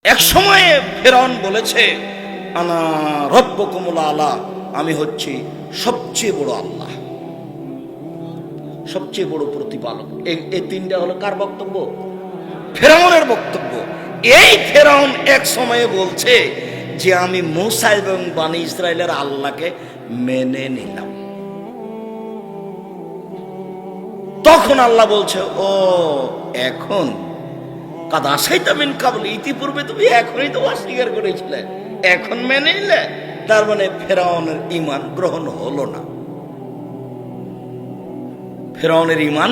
এক সময়ে ফেরাউন বলেছে, আনা রব্বুকুমুল আলা, আমি হচ্ছি সবচেয়ে বড় আল্লাহ, সবচেয়ে বড় প্রতিপালক। এই তিনটা হলো কার বক্তব্য? ফেরাউনের বক্তব্য। এই ফেরাউন এক সময়ে বলছে যে আমি মূসা এবং বনী ইসরাইলের আল্লাহকে মেনে নিলাম। তখন আল্লাহ বলছে, ও এখন কাদ আসাইতা মিন কাবল, ইতিপূর্বে তুমি এখনই তো অস্বীকার করেছিলে, এখন মেনে নিলে। তার মানে ফেরাউনের ঈমান গ্রহণ হলো না, ফেরাউনের ঈমান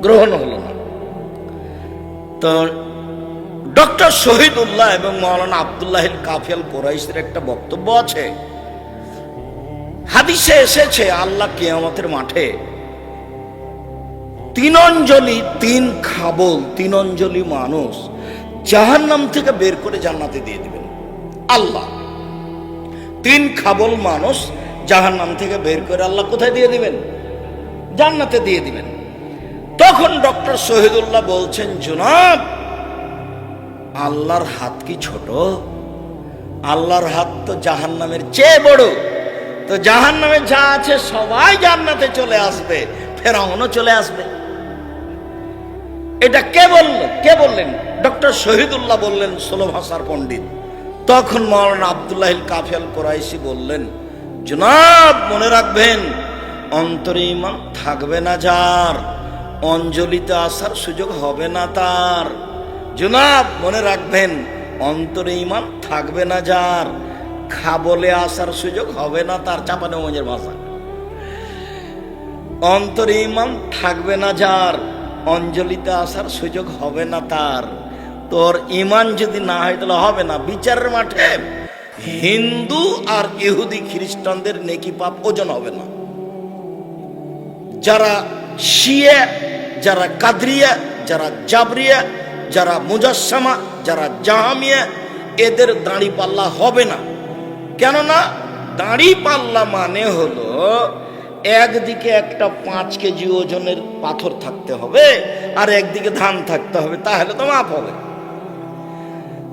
গ্রহণ হলো না। তো ডক্টর শহীদুল্লাহ এবং মাওলানা আব্দুল্লাহ কাফি আল কুরাইশির একটা বক্তব্য আছে। হাদিসে এসেছে আল্লাহ কিয়ামতের মাঠে তিন অঞ্জলি, তিন খাবল, তিন অঞ্জলি মানুষ জাহান্নাম থেকে বের করে জান্নাতে দিয়ে দিবেন। আল্লাহ তিন খাবল মানুষ জাহান্নাম থেকে বের করে আল্লাহ কোথায় দিয়ে দিবেন? জান্নাতে দিয়ে দিবেন। তখন ডক্টর শহীদুল্লাহ বলছেন, জনাব, আল্লাহর হাত কি ছোট? আল্লাহর হাত তো জাহান্নামের চেয়ে বড়। তো জাহান্নামে যা আছে সবাই জান্নাতে চলে আসবে, ফেরাউনও চলে আসবে। এটা কে বললেন? কে বললেন? ডক্টর শহীদুল্লাহ বললেন, 16 ভাষার পণ্ডিত। তখন মাওলানা আব্দুল্লাহ কাফি আল কুরাইশি বললেন, জনাব, মনে রাখবেন, অন্তরে ঈমান থাকবে না যার, অঞ্জলিতে আসার সুযোগ হবে না তার। জনাব, মনে রাখবেন, অন্তরে ঈমান থাকবে না যার, খাবলে আসার সুযোগ হবে না তার। চাঁপানেওয়াজের ভাষা, অন্তরে ঈমান থাকবে না যার, অঞ্জলিতে আসার সুযোগ হবে না তার। তোর ঈমান যদি না হয় তাহলে হবে না। বিচারের মাঠে হিন্দু আর ইহুদি খ্রিস্টানদের নেকি পাপ ওজন হবে না। যারা শিয়া, যারা কাদরিয়া, যারা জাবরিয়া, যারা মুজাসসামা, যারা জাহামিয়া, এদের দাড়ি পাল্লা হবে না। কেননা দাড়ি পাল্লা মানে হলো একদিকে একটা 5 কেজি ওজনের পাথর থাকতে হবে আর একদিকে ধান থাকতে হবে, তাহলে তো মাপ হবে।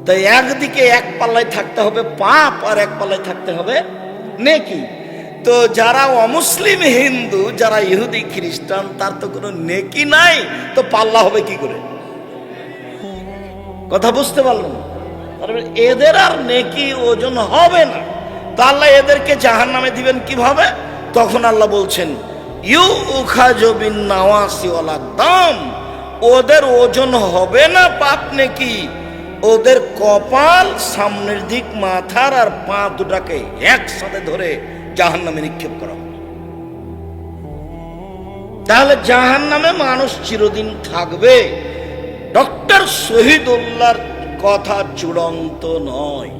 তাই একদিকে এক পাল্লায় থাকতে হবে পাপ আর এক পাল্লায় থাকতে হবে নেকি। তো যারা অমুসলিম হিন্দু, যারা ইহুদি খ্রিস্টান, তার তো কোনো নেকি নাই, তো পাল্লা হবে কি করে? কথা বুঝতে পারলাম? এদের আর নেকি ওজন হবে না। তা আল্লাহ এদেরকে জাহান্নামে দিবেন কিভাবে? তখন আল্লাহ বলছেন, ইউখাযু বিন নাওয়াসি ওয়াল আকদাম, ওদের ওজন হবে না পাপ নেকি, ওদের কপাল, সামনের দিক, মাথার আর পা দুটাকে একসাথে ধরে জাহান্নামে নিক্ষেপ করা হবে। তাহলে জাহান্নামে মানুষ চিরদিন থাকবে। ডক্টর শহীদুল্লাহর কথা চূড়ান্ত নয়,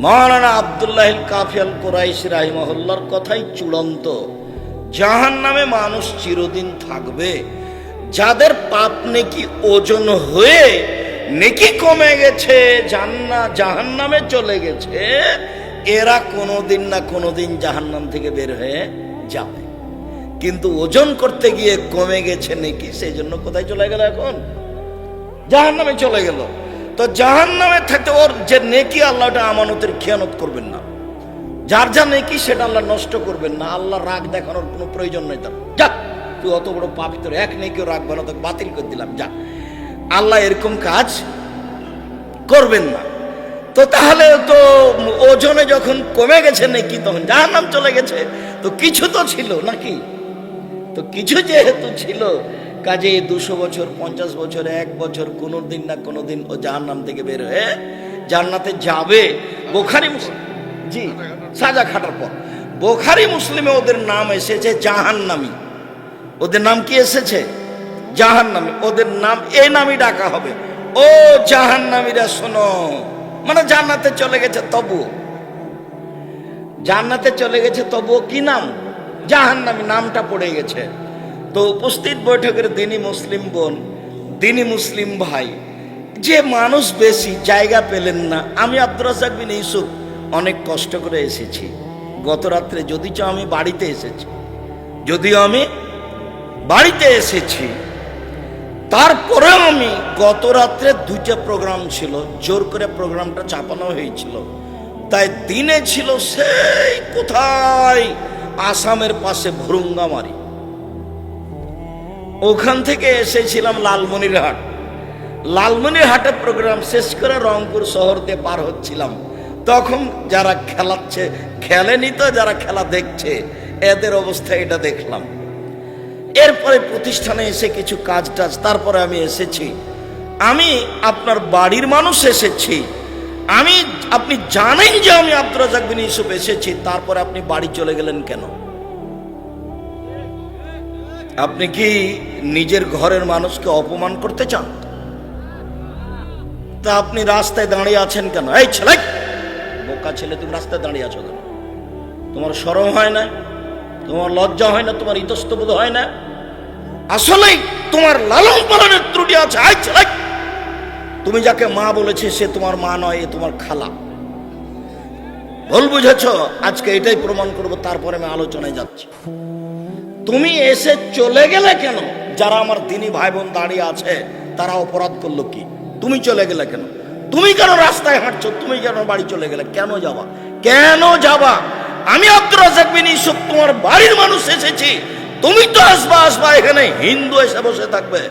মাওলানা আব্দুল্লাহ কাফি আল কুরাইশি রাহিমাহুল্লাহর কথাই চূড়ান্ত। জাহান্নামে মানুষ চিরদিন থাকবে। যাদের পাপ নেকি ওজন হয়ে নেকি কমে গেছে, জাহান্নামে চলে গেছে, এরা কোনোদিন না কোনোদিন জাহান্নাম থেকে বের হয়ে যাবে। কিন্তু ওজন করতে গিয়ে কমে গেছে নেকি, সেই জন্য কোথায় চলে গেল? এখন জাহান্নামে চলে গেল। তো জাহান্নামে থাকতে ওর যে নেকি, আল্লাহ ওটা আমানতের খেয়ানত করবেন না। যার যা নেকি সেটা আল্লাহ নষ্ট করবেন না। আল্লাহ রাগ দেখানোর কোনো প্রয়োজন নেই তার। যাক, তুই অত বড় পাপী, তোর এক নেকিও রাখবে না, তোকে বাতিল করে দিলাম, যা। আল্লাহ এরকম কাজ করবেন না। তো তাহলে তো ওজনে যখন কমে গেছে নেকি, তখন জাহান্নাম চলে গেছে। তো কিছু তো ছিল নাকি? তো কিছু যেহেতু ছিল, কাজে 200 বছর, 50 বছর, 1 বছর, কোনোদিন না কোনোদিন ও জাহান্নাম থেকে বের হয়ে জান্নাতে যাবে। বুখারী জি সাজা খাটার পর বুখারী মুসলিমে ওদের নাম এসেছে জাহান্নামী। ওদের নাম কি এসেছে? জাহান্নামী। ওদের নাম এই নামই ডাকা হবে, ও জাহান্নামীরা শোনো। মানে জান্নাতে চলে গেছে তবুও, জান্নাতে চলে গেছে তবুও কি নাম? জাহান্নামী নামটা পড়ে গেছে। তো উপস্থিত বৈঠকের দিনী মুসলিম বোন, দিনী মুসলিম ভাই, যে মানুষ বেশি জায়গা পেলেন না, আমি আব্দুর রাজ্জাক বিন ইউসুফ অনেক কষ্ট করে এসেছি গত রাত্রে, যদিও আমি বাড়িতে এসেছি, তারপরেও আমি গত রাত্রে 2টা প্রোগ্রাম ছিল, জোর করে প্রোগ্রামটা চাপানো হয়েছিল, তাই দিনে ছিল সেই কোথায় আসামের পাশে ভুরুঙ্গামারি, ওখান থেকে এসেছিলাম লালমনিরহাট। লালমনিরহাটে প্রোগ্রাম শেষ করে রংপুর শহর দিয়ে পার হচ্ছিলাম, তখন যারা খেলেনি তো যারা খেলা দেখছে এদের অবস্থা এটা দেখলাম। এরপরে প্রতিষ্ঠানে এসে কিছু কাজ টাজ, তারপরে আমি এসেছি। আমি আপনার বাড়ির মানুষ এসেছি, আপনি জানেন যে আমি আব্দুর রাজ্জাক বিন ইউসুফ এসেছি, তারপরে আপনি বাড়ি চলে গেলেন কেন? আপনি কি নিজের ঘরের মানুষকে অপমান করতে চান? তা আপনি রাস্তায় দাঁড়িয়ে আছেন কেন? এই ছেলে, বোকা ছেলে, তুমি রাস্তায় দাঁড়িয়ে আছো কেন? তোমার শরম হয় না? তোমার লজ্জা হয় না? তোমার ইতস্তবোধ হয় না? আসলেই তোমার লালন পালনের ত্রুটি আছে। এই ছেলে, তুমি যাকে মা বলেছে সে তোমার মা নয়, এ তোমার খালা। ভুল বুঝেছ, আজকে এটাই প্রমাণ করবো, তারপরে আমি আলোচনায় যাচ্ছি। তুমি এসে চলে গেলে কেন? যারা আমার দিনী ভাই বোন দাঁড়িয়ে আছে তারা অপরাধ করলো কি? তুমি চলে গেলে কেন? তুমি কেন রাস্তায় হাঁটছো? তুমি কেন বাড়ি চলে গেলে? কেন যাবা? কেন যাবা? আমি আব্দুর রাজ্জাক বিন ইউসুফ তোমার বাড়ির মানুষ এসেছি, তুমি তো আসবা এখানে হিন্দু এসে বসে থাকবে?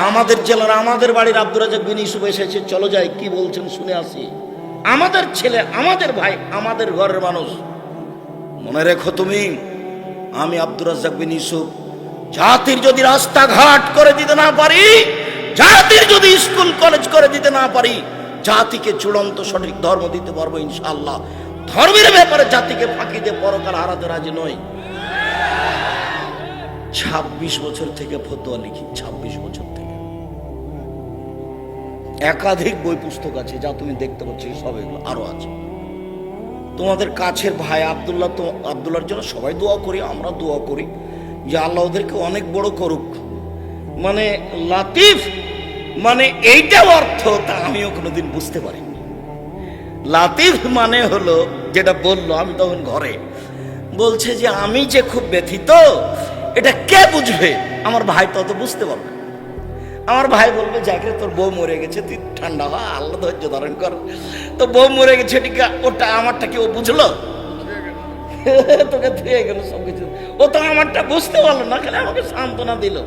আমাদের জেলার আমাদের বাড়ির আব্দুর রাজ্জাক বিন ইউসুফ এসেছে, চলো যাই, কি বলছেন শুনে আসি। আমাদের ছেলে, আমাদের ভাই, আমাদের ঘরের মানুষ। মনে রেখো তুমি, আমি আব্দুর রাজ্জাক বিন ইউসুফ জাতির যদি রাস্তাঘাট করে দিতে না পারি, জাতির যদি স্কুল কলেজ করে দিতে না পারি, জাতিকে চূড়ান্ত সঠিক ধর্ম দিতে পারবো ইনশাআল্লাহ। ধর্মের ব্যাপারে জাতিকে ফাঁকি দিয়ে পরকাল হারাতে রাজি নই। 26 বছর থেকে ফতোয়া লিখি, 26 বছর থেকে। একাধিক বই পুস্তক আছে, যা তুমি দেখতে পাচ্ছ, সব এগুলো আরো আছে। তোমাদের কাছের ভাই আব্দুল্লাহর জন্য সবাই দোয়া করি, আমরা দোয়া করি যে আল্লাহ ওদেরকে অনেক বড় করুক। মানে লাতিফ মানে এইটা অর্থ তা আমিও কোনোদিন বুঝতে পারিনি। লাতিফ মানে হলো, যেটা বললো, আমি তখন ঘরে বলছে যে আমি যে খুব ব্যথিত, এটা কে বুঝবে? আমার ভাই তত বুঝতে পারবে। আমার ভাই বলবে, যাকে তোর বউ মরে গেছে, তুই ঠান্ডা হ, আল্লাহ ধৈর্য ধারণ কর। তো বউ মরে গেছে, ওটা আমারটা কি ও বুঝলো? তোকে ধুয়ে গেল সবকিছু, ও তো আমারটা বুঝতে পারলো না, খালি আমাকে সান্ত্বনা দিল।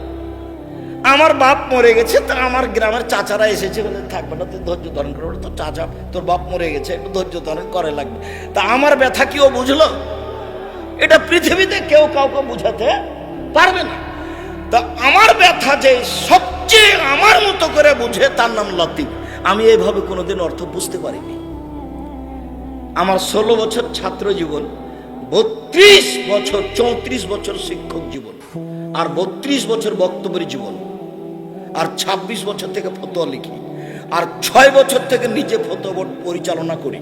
আমার বাপ মরে গেছে, তা আমার গ্রামের চাচারা এসেছে, বলে থাকবে না, তুই ধৈর্য ধারণ করে, তোর চাচা, তোর বাপ মরে গেছে, একটু ধৈর্য ধারণ করে লাগবে। তা আমার ব্যথা কি ও বুঝলো? এটা পৃথিবীতে কেউ কাউকে বুঝাতে পারবে না। তা আমার ব্যথা যে সবচেয়ে আমার মতো করে বুঝে, তার নাম লতিফ। আমি এইভাবে কোনোদিন অর্থ বুঝতে পারিনি। আমার 16 বছর ছাত্র জীবন, 32 বছর 34 বছর শিক্ষক জীবন, আর 32 বছর বক্তব্যের জীবন, আর 26 বছর থেকে ফতোয়া লিখি, আর 6 বছর থেকে নিজে ফতোয়া বোর্ড পরিচালনা করি।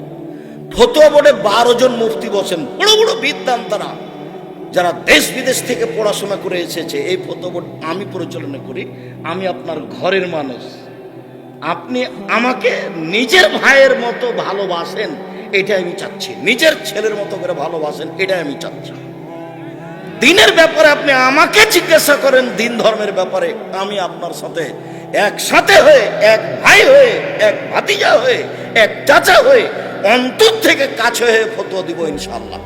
ফতোয়া বোর্ডে 12 জন মুফতি বসেন, বড় বড় বিদ্বান্তারা, যারা দেশ বিদেশ থেকে পড়াশোনা করে এসেছে। এই ফতোয়া বোর্ড আমি পরিচালনা করি। আমি আপনার ঘরের মানুষ, আপনি আমাকে নিজের ভাইয়ের মতো ভালোবাসেন, এটাই আমি চাচ্ছি। নিজের ছেলের মতো করে ভালোবাসেন, এটাই আমি চাচ্ছি। দিনের ব্যাপারে আপনি আমাকে জিজ্ঞাসা করেন, দিন ধর্মের ব্যাপারে আমি আপনার সাথে একসাথে হয়ে, এক ভাই হয়ে, এক ভাতিজা হয়ে, এক চাচা হয়ে, অন্তর থেকে কাছে হয়ে ফতোয়া দিব ইনশাআল্লাহ।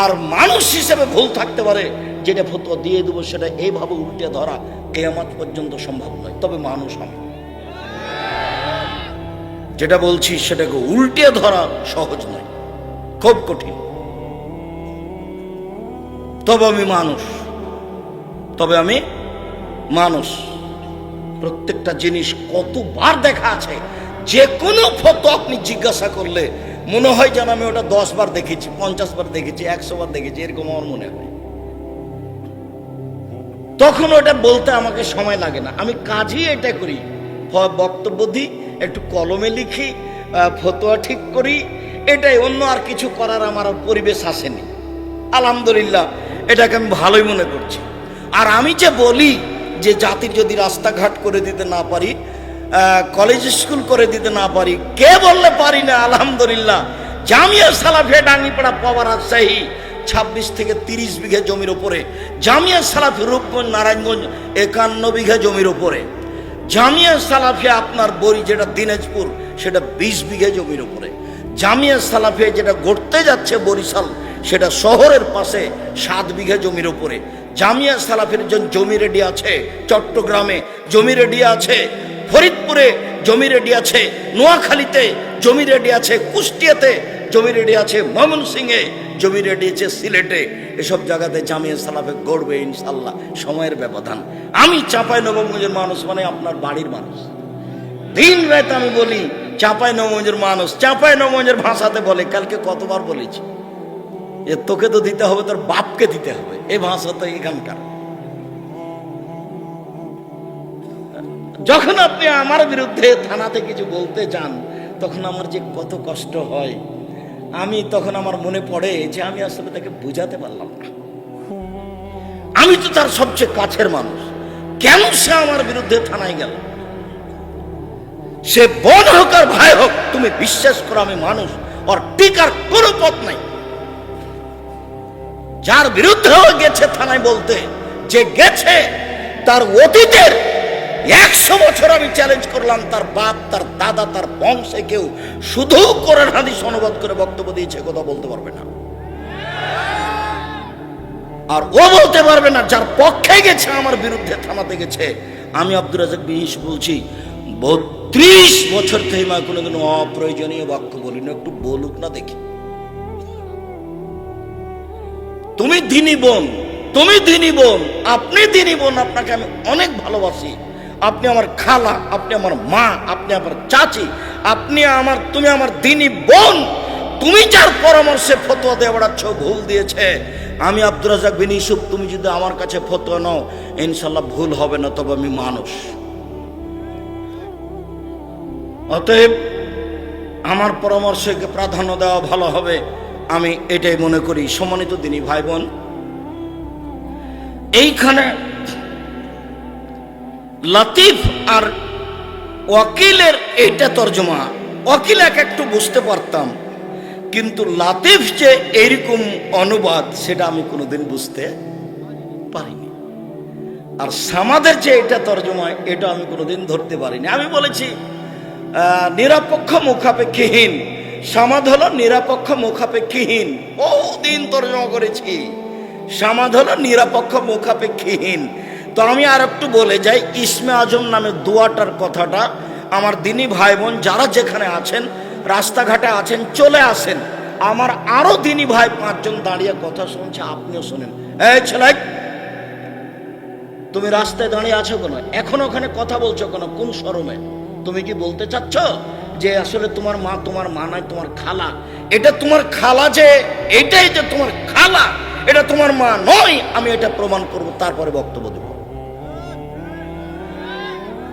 আর মানুষ হিসেবে ভুল থাকতে পারে, যেটা ফতোয়া দিয়ে দেবো সেটা এইভাবে উল্টে ধরা কিয়ামত পর্যন্ত সম্ভব নয়। তবে মানুষ আমি, যেটা বলছি সেটাকে উল্টে ধরা সহজ নয়, খুব কঠিন। তবে আমি মানুষ। প্রত্যেকটা জিনিস কতবার দেখা আছে, যে কোনো ফতোয়া আপনি জিজ্ঞাসা করলে মনে হয় যেন আমি ওটা 10 বার দেখেছি, 50 বার দেখেছি, 100 বার দেখেছি, এরকম আমার মনে হয়। তখন ওটা বলতে আমাকে সময় লাগে না, আমি কাজই এটা করি। বক্তব্য দিই, একটু কলমে লিখি, ফতোয়া ঠিক করি, এটাই। অন্য আর কিছু করার আমার পরিবেশ আসেনি। আলহামদুলিল্লাহ, এটাকে আমি ভালোই মনে করছি। আর আমি যে বলি যে জাতির যদি রাস্তাঘাট করে দিতে না পারি, কলেজ স্কুল করে দিতে না পারি, কে বললে পারি না? আলহামদুলিল্লাহ, জামিয়া সালাফিয়া ডাঙ্গিপাড়া পাওয়া রাজশাহী 26 থেকে 30 বিঘা জমির উপরে, জামিয়া সালাফি রূপগঞ্জ নারায়ণগঞ্জ 51 বিঘা জমির উপরে, জামিয়া সালাফিয়া আপনার বড়ি যেটা দিনাজপুর সেটা 20 বিঘা জমির উপরে, জামিয়া সালাফিয়া যেটা গড়তে যাচ্ছে বরিশাল সেটা শহরের পাশে 7 বিঘা জমির উপরে, জামিয়া সালাফির জমি রেডি আছে চট্টগ্রামে, জমি রেডি আছে ফরিদপুরে, জমি রেডি আছে নোয়াখালীতে, জমি রেডি আছে কুষ্টিয়াতে, জমি রেডি আছে ময়মনসিংহে, জমি রেডি আছে সিলেটে। এসব জায়গাতে জামিয়া সালাফে গড়বে ইনশাল্লাহ, সময়ের ব্যবধান। আমি চাঁপাইনবাবগঞ্জের মানুষ মানে আপনার বাড়ির মানুষ। দিন রাত আমি বলি চাঁপাইনবাবগঞ্জের মানুষ, চাঁপাইনবাবগঞ্জের ভাষাতে বলে, কালকে কতবার বলেছি, এ তোকে তো দিতে হবে, তোর বাপকে দিতে হবে, এই ভাষা তো এখানকার। যখন আপনি আমার বিরুদ্ধে থানাতে কিছু বলতে যান তখন আমার যে কত কষ্ট হয়, আমি তখন আমার মনে পড়ে যে আমি আসলে তাকে বুঝাতে পারলাম না। আমি তো তার সবচেয়ে কাছের মানুষ, কেন সে আমার বিরুদ্ধে থানায় গেল? সে বোন হোক আর ভাই হোক, তুমি বিশ্বাস করো আমি মানুষ, আর টিকার কোনো পথ নাই। যার বিরুদ্ধেও গেছে থানায় বলতে, যে গেছে তার অতীতের 100 বছর আমি চ্যালেঞ্জ করলাম, তার বাপ, তার দাদা, তার বংশে কেউ শুধু কোরআন হাদিস অনুবাদ করে বক্তব্য দিয়েছে, কথা বলতে পারবে না। আর ও বলতে পারবে না যার পক্ষে গেছে, আমার বিরুদ্ধে থানাতে গেছে। আমি আব্দুর রাজ্জাক বিন ইউসুফ বলছি, 32 বছর থেকে মা কোনোদিন অপ্রয়োজনীয় বাক্য বলি না, একটু বলুক না দেখি। তুমি দিনী বোন, তুমি দিনী বোন, আপনি দিনী বোন, আপনাকে আমি অনেক ভালোবাসি। আপনি আমার খালা, আপনি আমার মা, আপনি আমার চাচি, তুমি আমার দিনী বোন। তুমি যার পরামর্শে ফতোয়া দিয়ে বেড়াচ্ছ, ভুল দিয়েছে। আমি আব্দুর রাজ্জাক বিন ইউসুফ, তুমি যদি আমার কাছে ফতোয়া নাও ইনশাল্লাহ ভুল হবে না, তবে আমি মানুষ। অতএব আমার পরামর্শকে প্রাধান্য দেওয়া ভালো হবে, আমি এটাই মনে করি। সম্মানিত দিনী ভাই বোন, এইখানে লতিফ আর ওয়াকিলের এইটা তর্জমা, ওয়াকিল একটু বুঝতে পারতাম, কিন্তু লতিফ যে এইরকম অনুবাদ সেটা আমি কোনোদিন বুঝতে পারিনি। আর সামাদের যে এটা তর্জমা, এটা আমি কোনোদিন ধরতে পারিনি। আমি বলেছি নিরপেক্ষ মুখাপেক্ষীহীন, সামাদ হলো নিরপেক্ষ মুখাপেক্ষীহীন, বহুদিন তর্জমা করেছি। সামাদ হলো নিরপেক্ষ মুখাপেক্ষীহীন। তো আমি আর একটু বলে যাই, ইসমে আজম নামে দোয়াটার কথাটা আমার দিনী ভাই বোন যারা যেখানে আছেন, রাস্তাঘাটে আছেন, চলে আসেন। আমার আরো দিনী ভাই 5 জন দাঁড়িয়ে কথা শুনছে, আপনিও শোনেন। এই ছেলে, তুমি রাস্তায় দাঁড়িয়ে আছো কেন? এখন ওখানে কথা বলছো কেন? কোন শরমে? তুমি কি বলতে চাচ্ছ যে আসলে তোমার মা তোমার মা নয়, তোমার খালা? এটা তোমার খালা, যে এটাই যে তোমার খালা, এটা তোমার মা নয়। আমি এটা প্রমাণ করব, তারপরে বক্তব্য দেব।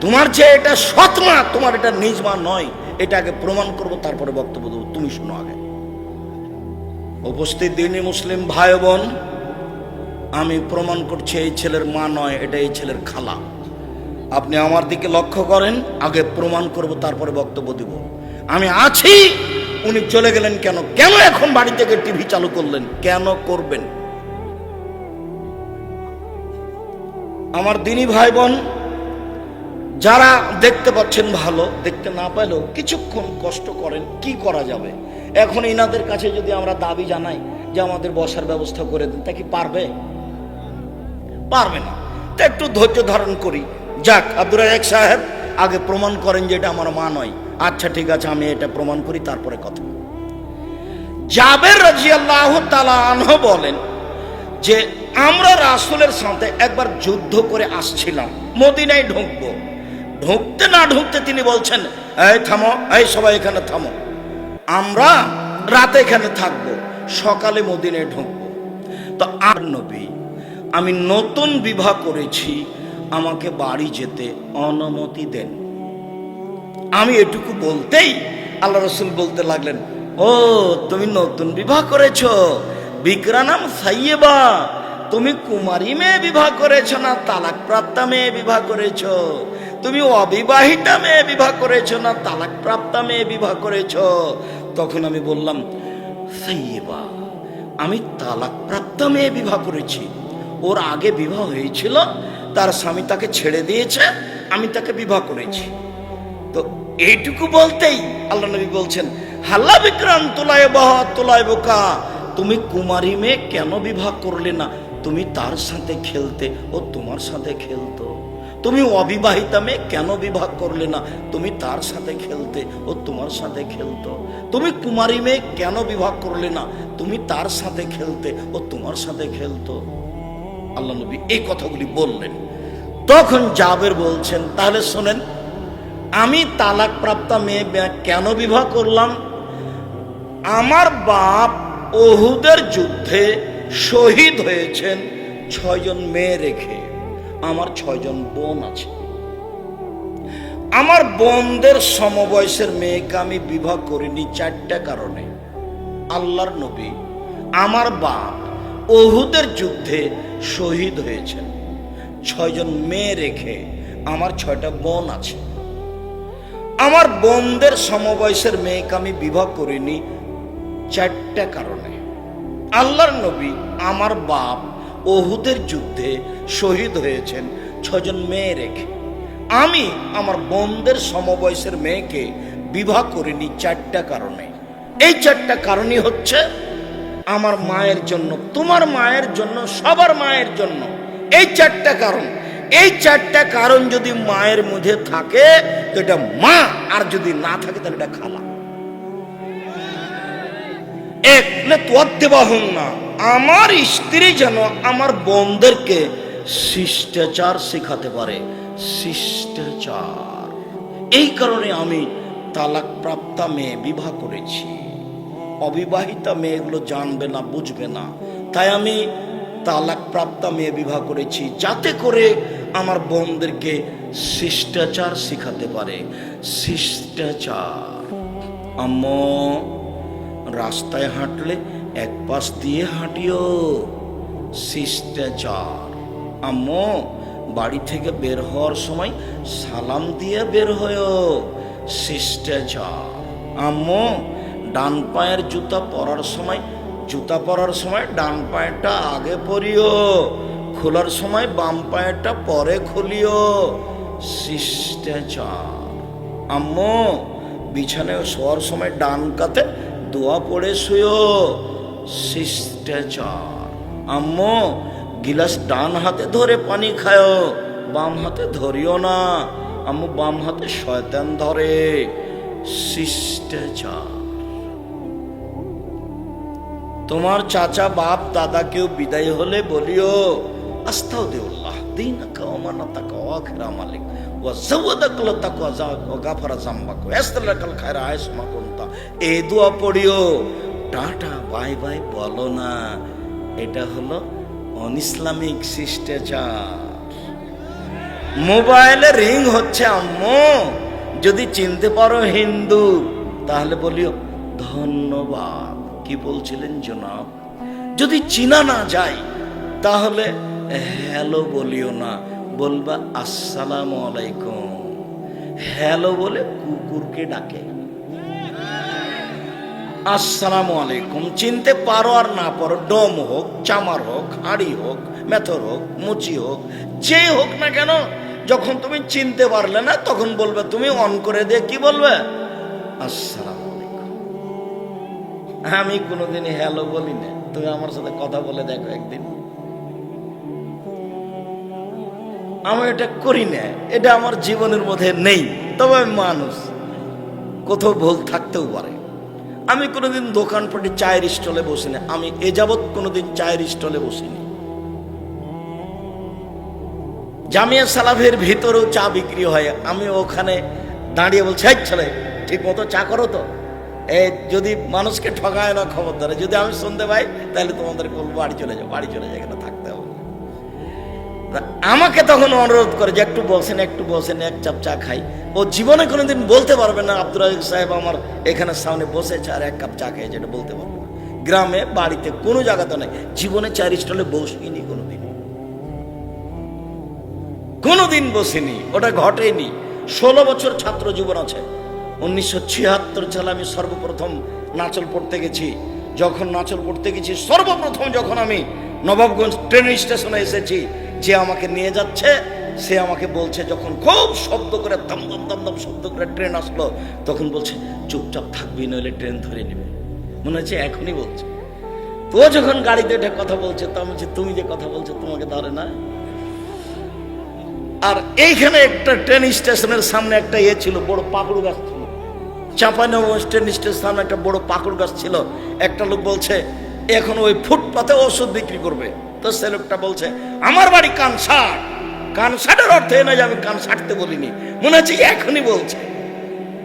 তোমার যে এটা সৎ মা, তোমার এটা নিজ মা নয়, এটা আগে প্রমাণ করব, তারপরে বক্তব্য দেব। তুমি শোনো আগে। উপস্থিত দিনী মুসলিম ভাই বোন, আমি প্রমাণ করছি এই ছেলের মা নয়, এটা এই ছেলের খালা। আপনি আমার দিকে লক্ষ্য করেন, আগে প্রমাণ করব, তারপরে বক্তব্য দিব। আমি আছি, উনি চলে গেলেন কেন? কেন এখন বাড়ি থেকে টিভি চালু করলেন? কেন করবেন? আমার দিনী ভাই বোন যারা দেখতে পাচ্ছেন ভালো, দেখতে না পাইলেও কিছুক্ষণ কষ্ট করেন। কি করা যাবে? এখন ইনাদের কাছে যদি আমরা দাবি জানাই যে আমাদের বসার ব্যবস্থা করে দেন, তা কি পারবে? পারবে না। তা একটু ধৈর্য ধারণ করি। যাক, আব্দুর রাজ্জাক সাহেব আগে প্রমাণ করেন যে এটা আমার মা নয়। আচ্ছা ঠিক আছে, আমি এটা প্রমাণ করি, তারপরে কথা। জাবের রাদিয়াল্লাহু তাআলা আনহু বলেন যে আমরা রাসূলের সাথে একবার যুদ্ধ করে আসছিলাম, মদিনায় ঢুকবো। ঢুকতে না ঢুকতে তিনি বলছেন, এই থামো, এই সবাই এখানে থামো, আমরা রাতে এখানে থাকবো, সকালে মদিনায় ঢুকবো। তো আর নবী, আমি নতুন বিবাহ করেছি, আমাকে বাড়ি যেতে অনুমতি দেন। আমি এটুকু বলতেই আল্লাহ রাসূল বলতে লাগলেন, ও তুমি নতুন বিবাহ করেছো, বিকরানাম সাইয়্যিবা, তুমি কুমারী মেয়ে বিবাহ করেছো না তালাক প্রাপ্তা মেয়ে বিবাহ করেছো? তুমি অবিবাহিতা মেয়ে বিবাহ করেছো না তালাক প্রাপ্তা মেয়ে বিবাহ করেছো? তখন আমি বললাম সাইয়্যিবা, আমি তালাক প্রাপ্ত মেয়ে বিবাহ করেছি, ওর আগে বিবাহ হয়েছিল, তার স্বামী তাকে ছেড়ে দিয়েছে, আমি তাকে বিবাহ করেছি। তো এইটুকু বলতেই আল্লাহ নবী বলছেন, হাল্লা বিক্রাম তোলায় বাহা তোলায় বোকা, তুমি কুমারী মেয়ে কেন বিবাহ করলে না? তুমি তার সাথে খেলতে, ও তোমার সাথে খেলতো। তুমি অবিবাহিতা মেয়ে কেন বিবাহ করলে না? তুমি তার সাথে খেলতে, ও তোমার সাথে খেলতো। তুমি কুমারী মেয়ে কেন বিবাহ করলে না? তুমি তার সাথে খেলতে, ও তোমার সাথে খেলতো। আল্লাহ নবী এই কথাগুলি বললেন। তখন জাবের বলছেন, তাহলে শোনেন, আমি তালাক প্রাপ্ত মেয়ে কেন বিবাহ করলাম? আমার বাপ ওহুদের যুদ্ধে শহীদ হয়েছেন 6 জন মেয়ে রেখে। আমার 6 জন বোন আছে। আমার বোনদের সমবয়সের মেয়েকে আমি বিবাহ করিনি 4টা কারণে। আল্লাহর নবী, আমার বাপ ওহুদের যুদ্ধে শহীদ হয়েছেন, 6 জন মেয়ে রেখে আমার 6টা বোন আছে। আমার বোনদের সমবয়সের মেয়েকে আমি বিবাহ করিনি 4টা কারণে। আল্লাহর নবী, আমার বাপ ওহুদের যুদ্ধে শহীদ হয়েছেন 6 জন মেয়ে রেখে। আমি আমার বোনদের সমবয়সের মেয়েকে বিবাহ করিনি 4টা কারণে। এই 4টা কারণই হচ্ছে আমার মায়ের জন্য, তোমার মায়ের জন্য, সবার মায়ের জন্য। এই 4টা কারণ, এই 4টা কারণ যদি মায়ের মধ্যে থাকে তো এটা মা, আর যদি না থাকে তাহলে এটা খালা। আমার স্ত্রী যেন আমার বোনদেরকে শিষ্টাচার শেখাতে পারে, শিষ্টাচার। এই কারণে আমি তালাক প্রাপ্ত মেয়ে বিবাহ করেছি। অবিবাহিতা মেয়েগুলো জানবে না, বুঝবে না, তাই আমি তালাক প্রাপ্ত মেয়ে বিবাহ করেছি, যাতে করে আমার বোনদেরকে শিষ্টাচার শেখাতে পারে, শিষ্টাচার। আম্মু, রাস্তায় হাঁটলে এক পাশ দিয়ে হাঁটিও, শিষ্টাচার। আম্মু, বাড়ি থেকে বের হওয়ার সময় সালাম দিয়ে বের হয়ো, শিষ্টাচার। আম্মু, ডান পায়ের জুতা পরার সময় ডান পায়েরটা আগে পরিও, খোলার সময় বাম পায়েরটা পরে খুলিও, শিষ্টাচার। আম্মু, বিছানায় শোয়ার সময় ডান কাতে দোয়া পড়ে শুয়ো, শিষ্টাচার। আম্মু, গিলাস ডান হাতে ধরে পানি খায়, বাম হাতে ধরিও না। আম্মু, বাম হাতে শয়তান ধরে, শিষ্টাচার। তোমার চাচা, বাপ, দাদা কেউ বিদায় হলে বলিও, আস্তাগফিরুল্লাহ দীনাকা ওয়া মানাতাকা ওয়া আখিরা মালিক ওয়া যাওয়াদাকা লাতাকা ওয়া গাফারা যামবাকা ওয়া ইসতালাকাল খায়রা আইসমা কুনতা। এই দোয়া পড়িও, টাটা বাই বাই বলো না। এটা হলো অনইসলামিক শিষ্টাচার। মোবাইলে রিং হচ্ছে, আম্মু যদি চিনতে পারো হিন্দু তাহলে বলিও ধন্যবাদ। কি বলছিলেন জনাব? যদি চিনা না যায় তাহলে হ্যালো বলিও না, বলবা আসসালামু আলাইকুম। হ্যালো বলে কুকুরকে ডাকে, আসসালামু আলাইকুম। চিনতে পারো আর না পারো, ডোম হোক, চামার হোক, হাঁড়ি হোক, মেথর হোক, মুচি হোক, যে হোক না কেন, যখন তুমি চিনতে পারলে না তখন বলবে, তুমি অন করে দিয়ে কি বলবে? আসসালামু আলাইকুম। আমি কোনোদিনই হ্যালো বলি না, তুমি আমার সাথে কথা বলে দেখো একদিন। আমি এটা করি না, এটা আমার জীবনের মধ্যে নেই। তবে আমি মানুষ, কোথাও ভুল থাকতেও পারে। আমি কোনোদিন দোকানপাটে চায়ের স্টলে বসি না, আমি এ যাবৎ কোনোদিন চায়ের স্টলে বসিনি। জামিয়া সালাফের ভিতরেও চা বিক্রি হয়, আমি ওখানে দাঁড়িয়ে বলছি, এই ছেলে ঠিক মতো চা করো তো। যদি মানুষকে ঠকায় না খবরদার, যদি আমি শুনতে পাই তাহলে তোমাদেরকে বলবো বাড়ি চলে যাও, বাড়ি চলে যাও, এখানে থাকতে হবে। আমাকে তখন অনুরোধ করে যে একটু বসেন, একটু বসেন, এক চাপ চা খাই। ও জীবনে কোনোদিন বলতে পারবে না আব্দুর রাজ্জাক সাহেব আমার এখানে সামনে বসেছে আর এক কাপ চা খেয়েছে, এটা বলতে পারবে না। গ্রামে, বাড়িতে, কোনো জায়গাতে নাই, জীবনে চায়ের স্টলে বসিনি কোনোদিন বসিনি, ওটা ঘটেনি। 16 বছর ছাত্র জীবন আছে। 1976 সালে আমি সর্বপ্রথম নাচল পড়তে গেছি। যখন নাচল পড়তে গেছি, সর্বপ্রথম যখন আমি নবাবগঞ্জ ট্রেন স্টেশনে এসেছি, যে আমাকে নিয়ে যাচ্ছে সে আমাকে বলছে, যখন খুব শব্দ করে দম দম দম দম শব্দ করে ট্রেন আসলো, তখন বলছে চুপচাপ থাকবি নইলে ট্রেন ধরে নেবে। মনে হচ্ছে এখনই বলছে। তো যখন গাড়িতে উঠে কথা বলছে, তো আমি বলছি তুমি যে কথা বলছো তোমাকে ধরে না। আর এইখানে একটা ট্রেন স্টেশনের সামনে একটা ছিল, বড় পাকুড় গাছ ছিল। চাঁপাইনবাবগঞ্জ ট্রেন স্টেশনের সামনে একটা বড় পাকুড় গাছ ছিল। একটা লোক বলছে এখন ওই ফুটপাতে ওষুধ বিক্রি করবে। তো সে লোকটা বলছে আমার বাড়ি কানসাট। কানসাটের অর্থ এ নয় যে আমি কান সাটতে বলিনি, মনে হচ্ছে এখনই বলছে।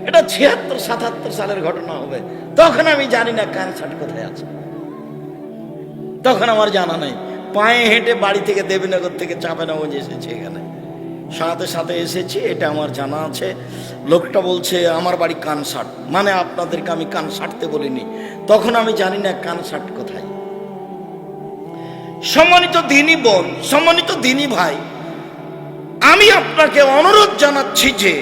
এটা 76-77 সালের ঘটনা হবে। তখন আমি জানি না কানসাট কোথায় আছে, তখন আমার জানা নাই। পায়ে হেঁটে বাড়ি থেকে দেবীনগর থেকে চাঁপাইনবাবগঞ্জ এসেছি, এখানে সাথে সাথে এসেছি, এটা আমার জানা আছে। লোকটা বলছে আমার বাড়ি কানসাট, মানে আপনাদেরকে আমি কান সাটতে বলিনি। তখন আমি জানি না কানসাট কোথায়। সম্মানিত দিনী বোন, সম্মানিত দিনী ভাই, আমি আপনাকে অনুরোধ জানাচ্ছি যে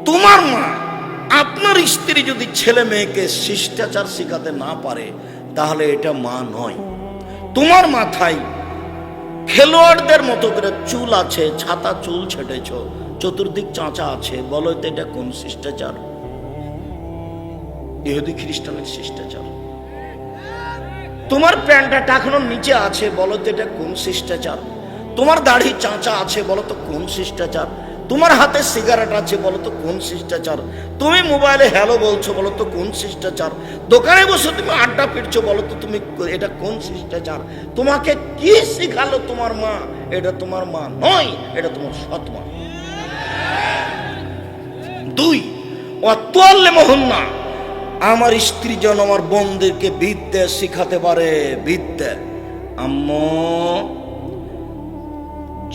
তোমার মা, আপনার স্ত্রী যদি ছেলে মেয়েকে শিষ্টাচার শেখাতে না পারে, তাহলে এটা মা নয়। তোমার মাথায় খেলোয়াড়দের মতো করে চুল আছে, ছাতা চুল ছেটেছ, চতুর্দিক চাঁচা আছে, বলো তো এটা কোন শিষ্টাচার? ইহুদি খ্রিস্টানের শিষ্টাচার। তোমার প্যান্টটা টাকানোর নিচে আছে, বলো তো এটা কোন শিষ্টাচার? তোমার দাড়ি চাঁচা আছে, বলো তো কোন শিষ্টাচার? তোমার হাতে সিগারেট আছে, বলো তো কোন শিষ্টাচার? তুমি মোবাইলে হ্যালো বলছো, বলো তো কোন শিষ্টাচার? দোকানে বসে তুমি আড্ডা পিটছো, বলো তো তুমি এটা কোন শিষ্টাচার? তোমাকে কি শিখালো তোমার মা? এটা তোমার মা নয়, এটা তোমার সৎ মা। 2, অতোয়াল্লে মোহন্না, আমার স্ত্রী যেন আমার বোনদেরকে বিদ্যা শিখাতে পারে। বিদ্যা, আম্মু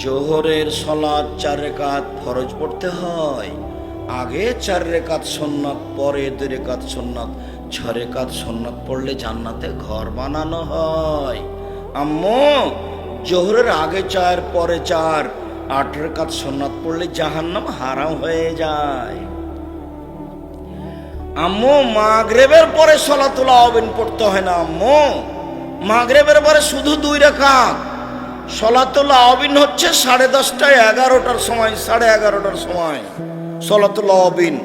জোহরের সালাত 4 রাকাত ফরজ পড়তে হয়, আগে 4 রাকাত সুন্নাত, পরে 2 রাকাত সুন্নাত। 6 রাকাত সুন্নাত পড়লে জান্নাতে ঘর বানানো হয়। আম্মু জোহরের আগে 4 পরে 4, 8 রাকাত সুন্নাত পড়লে জাহান্নাম হারাম হয়ে যায়। আম্মু মাগরিবের পরে সালাতুল আওয়াবিন পড়তে হয় না। আম্মু মাগরিবের পরে শুধু 2 রাকাত। সালাতুল আওয়াবিন হচ্ছে 10:30 11টার সময়, 11:30টার সময় সালাতুল আওয়াবিন।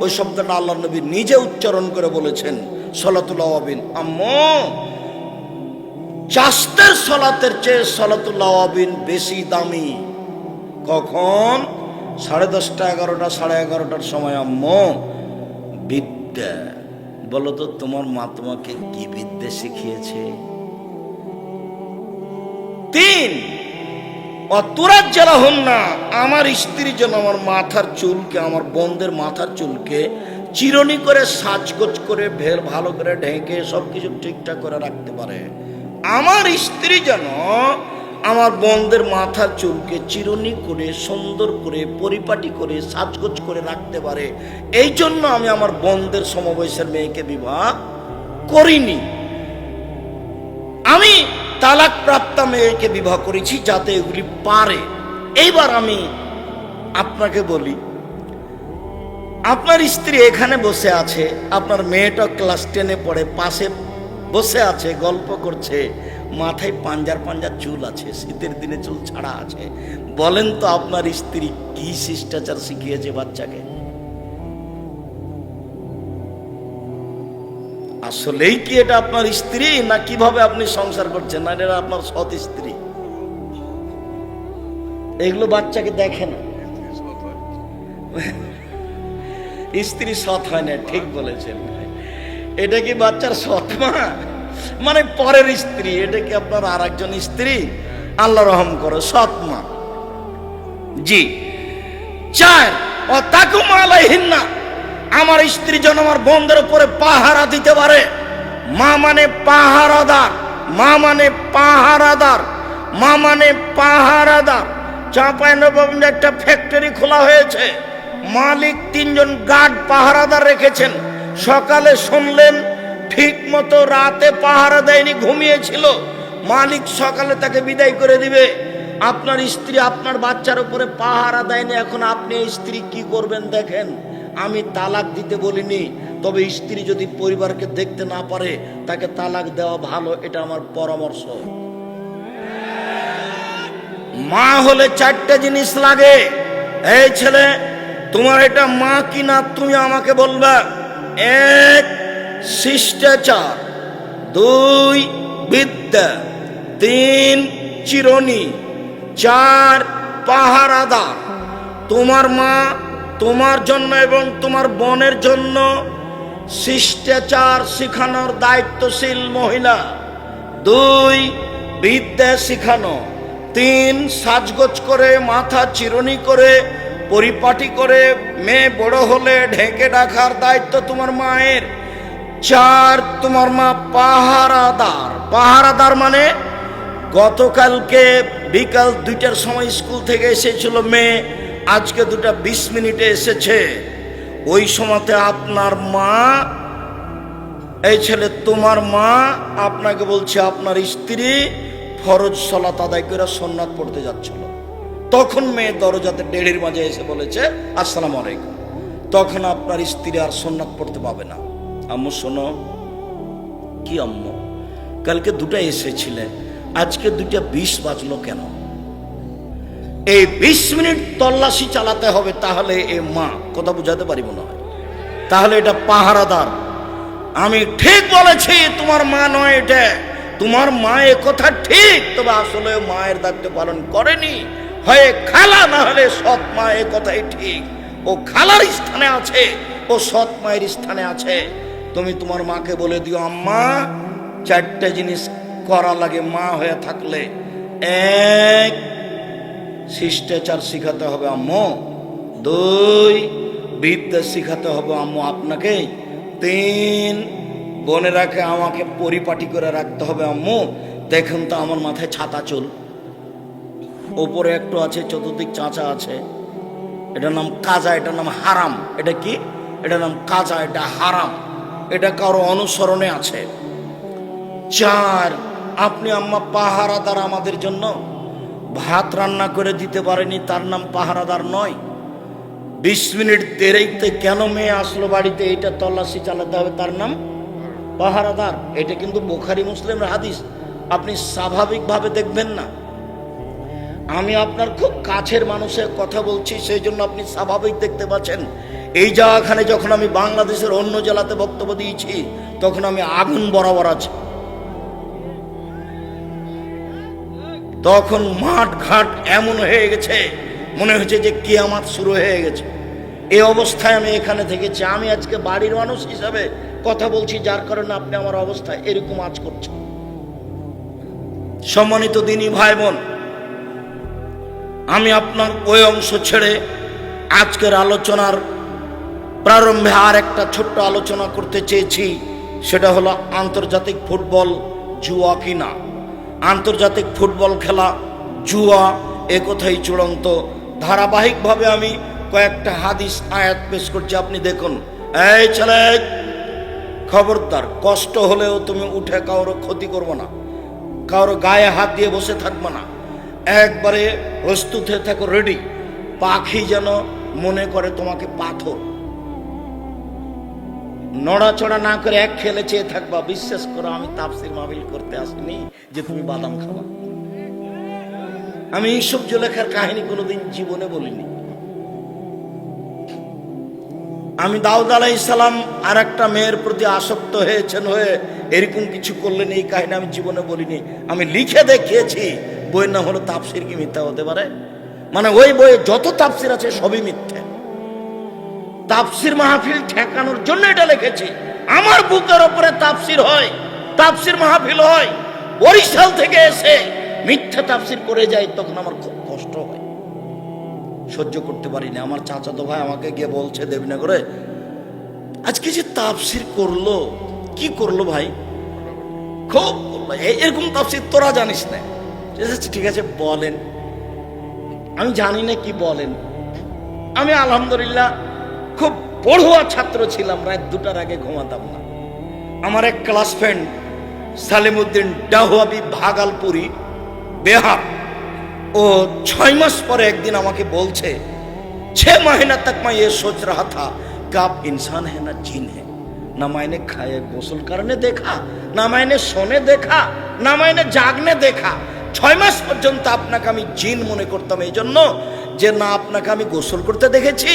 ওই শব্দটা আল্লাহর নবী নিজে উচ্চারণ করে বলেছেন, সালাতুল আওয়াবিন। আম্মু চাস্তের সালাতের চেয়ে সালাতুল আওয়াবিন বেশি দামি। কখন? 10:30 11টা 11:30টার সময়। আম্মু বিদ্যা, বলো তো তোমার মা তোমাকে কি বিদ্যা শিখিয়েছে? 3, অতুরাজ যারা হন না, আমার স্ত্রী যেন আমার মাথার চুলকে, আমার বোনদের মাথার চুলকে চিরুনি করে সাজগোজ করে ভালো করে ঢেকে সবকিছু ঠিকঠাক করে রাখতে পারে। আমার স্ত্রী যেন আমার বোনদের মাথার চুলকে চিরুনি করে সুন্দর করে পরিপাটি করে সাজগোজ করে রাখতে পারে। এই জন্য আমি আমার বোনদের সমবয়সের মেয়েকে বিবাহ করিনি। আমি তালাক প্রাপ্ত মেয়েকে বিবাহ করেছি যাতে এগুলি পারে। এইবার আমি আপনাকে বলি, আপনার স্ত্রী এখানে বসে আছে, আপনার মেয়েটা ক্লাস 10-এ পড়ে, পাশে বসে আছে, গল্প করছে, মাথায় পাঞ্জার পাঞ্জার চুল আছে, শীতের দিনে চুল ছাড়া আছে। বলেন তো আপনার স্ত্রী কি শিষ্টাচার শিখিয়েছে বাচ্চাকে? আসলেই কি এটা আপনার স্ত্রী, না কিভাবে আপনি সংসার করছেন? না এটা আপনার সৎ স্ত্রী? এগুলো বাচ্চাকে দেখে না। স্ত্রী সৎ হয় না, ঠিক বলেছেন। এটা কি বাচ্চার সৎ মা? মানে পরের স্ত্রী। এটা কি আপনার আর একজন স্ত্রী? আল্লাহ রহম করো, সৎ মা। জি। 4, অতাকুম আলাইহিন্না, আমার স্ত্রী যেন আমার বোনদের উপরে পাহারা দিতে পারে। মা মানে পাহারাদার, মা মানে পাহারাদার, মা মানে পাহারাদার। চাঁপাইনবাবগঞ্জে একটা ফ্যাক্টরি খোলা হয়েছে, মালিক 3 জন গার্ড পাহারাদার রেখেছেন। সকালে শুনলেন ঠিক মতো রাতে পাহারা দেয়নি, ঘুমিয়েছিল। মালিক সকালে তাকে বিদায় করে দিবে। আপনার স্ত্রী আপনার বাচ্চার উপরে পাহারা দেয়নি, এখন আপনি স্ত্রী কি করবেন দেখেন। আমি তালাক দিতে বলিনি, তবে স্ত্রী যদি পরিবারকে দেখতে না পারে তাকে তালাক দেওয়া ভালো, এটা আমার পরামর্শ। মা হলে 4টে জিনিস লাগে। এই ছেলে, তোমার এটা মা কিনা তুমি আমাকে বলবা। 1 শিষ্টাচার, 2 বিদ্যা, 3 চিরুনি, 4 পাহারাদার। তোমার মা তোমার জন্য এবং তোমার বোনের জন্য শিষ্টাচার শিখানোর দায়িত্বশীল মহিলা। 2 বিদ্যা শিখানো, 3 সাজগোজ করে মাথা চিরুনি করে পরিপাটি করে মেয়ে বড় হলে ঢেকে রাখার দায়িত্ব তোমার মায়ের। 4 তোমার মা পাহারাদার। পাহারাদার মানে গতকালকে বিকাল 2টার সময় স্কুল থেকে এসেছিল মেয়ে, আজকে 2টা 20 মিনিটে এসেছে। ওই সময়তে আপনার মা, এই ছেলে তোমার মা আপনাকে বলছে আপনার স্ত্রী ফরজ সালাত আদায় করে সুন্নাত পড়তে যাচ্ছিল। তখন মেয়ে দরজাতে দেড়ির মাঝে এসে বলেছে আসসালামু আলাইকুম। তখন আপনার স্ত্রী আর সুন্নাত পড়তে পাবে না। আম্মু শোনো। কি আম্মু? কালকে 2টা এসেছিলে, আজকে 2টা 20 বাজলো কেন? এই 20 মিনিট তল্লাশি চালাতে হবে, তাহলে এ মা। কথা বুঝাতে পারি মনে হয়? তাহলে এটা পাহারাদার। আমি ঠিক বলেছি, তোমার মা নয় এটা। তোমার মা এ কথা ঠিক, তবে আসলে মায়ের দায়িত্ব পালন করেনি। হয় খালা, না হলে সৎ মা। এ কথাই ঠিক। ও খালার স্থানে আছে, ও সৎ মায়ের স্থানে আছে। তুমি তোমার মাকে বলে দিও আম্মা 4টে জিনিস করা লাগে মা হয়ে থাকলে। 1 শিষ্টাচার শিখাতে হবে আম্মু। 2 বিদ্যা শিখাতে হবে আম্মু আপনাকে। 3 বোনেরাকে আমাকে পরিপাটি করে রাখতে হবে আম্মু। দেখুন তো আমার মাথায় ছাতা চুল, ওপরে একটু আছে, চতুর্দিক চাঁচা আছে। এটার নাম কাজা, এটার নাম হারাম। এটা কি? এটার নাম কাজা, এটা হারাম। এটা কারো অনুসরণে আছে। 4 আপনি আম্মা পাহারাদার আমাদের জন্য। ভাত রান্না করে দিতে পারেনি, তার নাম পাহারাদার নয়। 20 মিনিট দেরিতে কেন মেয়ে আসলো বাড়িতে, এটা তল্লাশি চালাতে হবে, তার নাম পাহারাদার। এটা কিন্তু বুখারী মুসলিমের হাদিস, আপনি স্বাভাবিকভাবে দেখবেন না। আমি আপনার খুব কাছের মানুষের কথা বলছি, সেই জন্য আপনি স্বাভাবিক দেখতে পাচ্ছেন। এই জায়গাখানে যখন আমি বাংলাদেশের অন্য জেলাতে বক্তব্য দিয়েছি, তখন আমি আগুন বরাবর আছি। তখন মাঠ ঘাট এমন হয়ে গেছে, মনে হচ্ছে যে কিয়ামত শুরু হয়ে গেছে। এই অবস্থায় আমি এখানে থেকেছি। আমি আজকে বাড়ির মানুষ হিসাবে কথা বলছি, যার কারণে আপনি আমার অবস্থা এরকম আজ করছেন। সম্মানিত দিনী ভাই বোন, আমি আপনার ওই অংশ ছেড়ে আজকের আলোচনার প্রারম্ভে আর একটা ছোট্ট আলোচনা করতে চেয়েছি। সেটা হলো আন্তর্জাতিক ফুটবল জুয়া কিনা। আন্তর্জাতিক ফুটবল খেলা জুয়া, এ কথাই চূড়ান্ত। ধারাবাহিকভাবে আমি কয়েকটা হাদিস আয়াত পেশ করছি, আপনি দেখুন। এই ছেলে, খবরদার, কষ্ট হলেও তুমি উঠে কারো ক্ষতি করবো না, কারো গায়ে হাত দিয়ে বসে থাকবো না। একবারে প্রস্তুত হয়ে থাকো, রেডি। পাখি যেন মনে করে তোমাকে পাথর। নড়াচড়া না করে এক খেলে চেয়ে থাকবা। বিশ্বাস করো, আমি তাফসির মাহফিল করতে আসিনি যে তুমি বাদাম খাবা। আমি ইউসুফ জুলেখার কাহিনী কোনোদিন জীবনে বলিনি। আমি দাউদ আলাইহিস সালাম আর একটা মেয়ের প্রতি আসক্ত হয়েছেন, হয়ে এরকম কিছু করলেন, এই কাহিনী আমি জীবনে বলিনি। আমি লিখে দেখিয়েছি। বইয়ের নাম হলো তাফসির কি মিথ্যা হতে পারে? মানে ওই বইয়ে যত তাফসির আছে সবই মিথ্যা। তাফসির মাহফিল ঠেকানোর জন্য এটা লিখেছি। আমার বুকের ওপরে তাফসির হয়, তাফসির মাহফিল হয়, বরিশাল থেকে এসে মিথ্যা তাফসির করে যায়, তখন আমার খুব কষ্ট হয়, সহ্য করতে পারি না। আমার চাচাতো ভাই আমাকে গিয়ে বলছে দেবীনগরে, আজকে যে তাফসির করলো, কি করলো ভাই? খুব এরকম তাফসির তোরা জানিস না। ঠিক আছে বলেন। আমি জানি না কি বলেন। আমি আলহামদুলিল্লাহ খুব পড়ুয়া ছাত্র ছিলাম, রাত 2টার আগে ঘুমাতাম না। আমার এক ক্লাস ফ্রেন্ড সালিমউদ্দিন ডাহুয়াবি ভাগালপুরি বিহার, ও 6 মাস পরে একদিন আমাকে বলছে, 6 महीना तक मैं ये सोच रहा था कि आप इंसान है ना जिन है। ना मायने खाए गोसल करने देखा, ना मायने सोने देखा, ना मायने जागने देखा। 6 মাস পর্যন্ত আপনাকে আমি জিন মনে করতাম এই জন্য যে না আপনাকে আমি গোসল করতে দেখেছি।